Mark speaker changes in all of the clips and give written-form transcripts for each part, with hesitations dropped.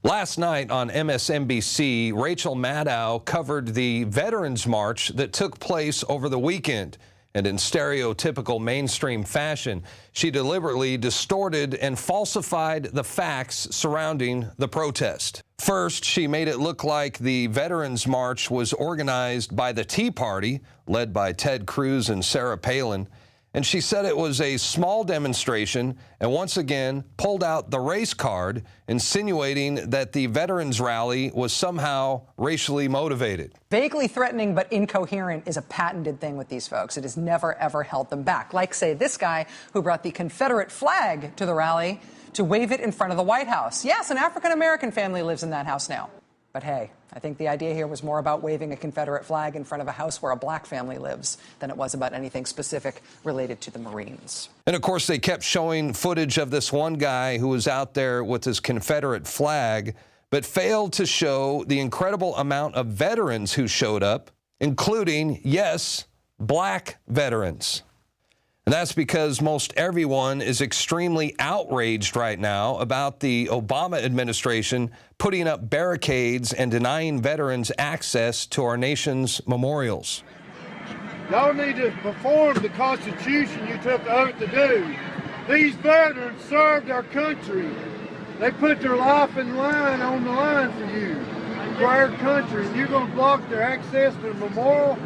Speaker 1: Last night on MSNBC, Rachel Maddow covered the Veterans March that took place over the weekend. And in stereotypical mainstream fashion, she deliberately distorted and falsified the facts surrounding the protest. First, she made it look like the Veterans March was organized by the Tea Party, led by Ted Cruz and Sarah Palin. And she said it was a small demonstration and once again pulled out the race card, insinuating that the veterans rally was somehow racially motivated.
Speaker 2: Vaguely threatening but incoherent is a patented thing with these folks. It has never, ever held them back. Like, say, this guy who brought the Confederate flag to the rally to wave it in front of the White House. Yes, an African-American family lives in that house now. But hey, I think the idea here was more about waving a Confederate flag in front of a house where a black family lives than it was about anything specific related to the Marines.
Speaker 1: And of course, they kept showing footage of this one guy who was out there with his Confederate flag, but failed to show the incredible amount of veterans who showed up, including, yes, black veterans. And that's because most everyone is extremely outraged right now about the Obama administration putting up barricades and denying veterans access to our nation's memorials.
Speaker 3: Y'all need to perform the Constitution you took the oath to do. These veterans served our country. They put their life in line on the line for you, for our country. And you're going to block their access to the memorial?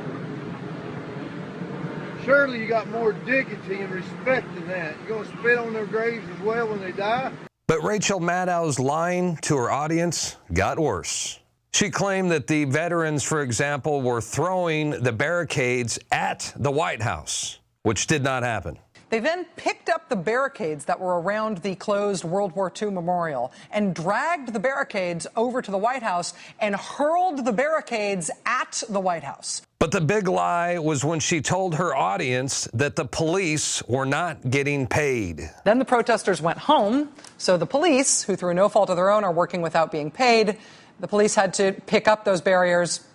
Speaker 3: Surely you got more dignity and respect than that. You're going to spit on their graves as well when they die?
Speaker 1: But Rachel Maddow's lying to her audience got worse. She claimed that the veterans, for example, were throwing the barricades at the White House, which did not happen.
Speaker 2: They then picked up the barricades that were around the closed World War II memorial and dragged the barricades over to the White House and hurled the barricades at the White House.
Speaker 1: But the big lie was when she told her audience that the police were not getting paid.
Speaker 2: Then the protesters went home, so the police, who through no fault of their own are working without being paid, the police had to pick up those barriers,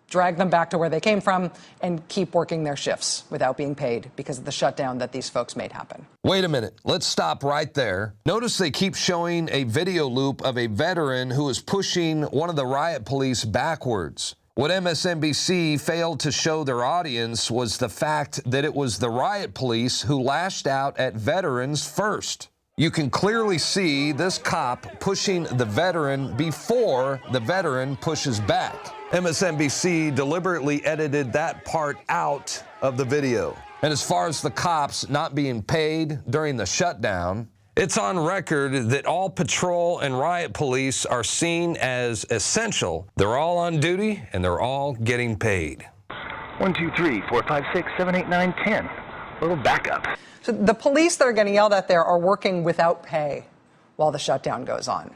Speaker 2: drag them back to where they came from, and keep working their shifts without being paid because of the shutdown that these folks made happen.
Speaker 1: Wait a minute. Let's stop right there. Notice they keep showing a video loop of a veteran who is pushing one of the riot police backwards. What MSNBC failed to show their audience was the fact that it was the riot police who lashed out at veterans first. You can clearly see this cop pushing the veteran before the veteran pushes back. MSNBC deliberately edited that part out of the video. And as far as the cops not being paid during the shutdown, it's on record that all patrol and riot police are seen as essential. They're all on duty and they're all getting paid.
Speaker 4: 1, 2, 3, 4, 5, 6, 7, 8, 9, 10. A little backup.
Speaker 2: So the police that are getting yelled at there are working without pay while the shutdown goes on.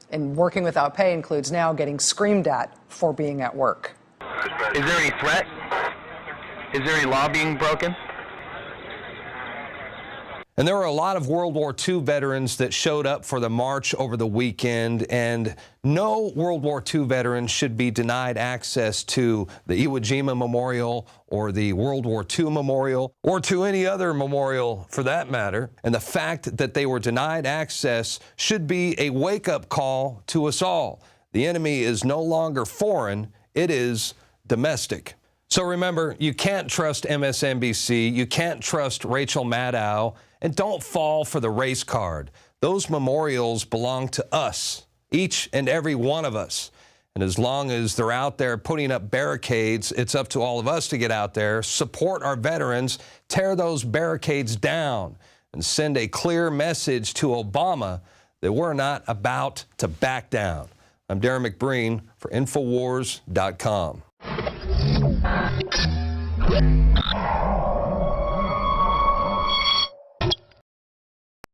Speaker 2: And working without pay includes now getting screamed at for being at work.
Speaker 4: Is there any threat? Is there any law being broken?
Speaker 1: And there were a lot of World War II veterans that showed up for the march over the weekend, and no World War II veteran should be denied access to the Iwo Jima Memorial or the World War II Memorial or to any other memorial for that matter. And the fact that they were denied access should be a wake-up call to us all. The enemy is no longer foreign, it is domestic. So remember, you can't trust MSNBC, you can't trust Rachel Maddow, and don't fall for the race card. Those memorials belong to us, each and every one of us. And as long as they're out there putting up barricades, it's up to all of us to get out there, support our veterans, tear those barricades down, and send a clear message to Obama that we're not about to back down. I'm Darren McBreen for INFOWARS.com.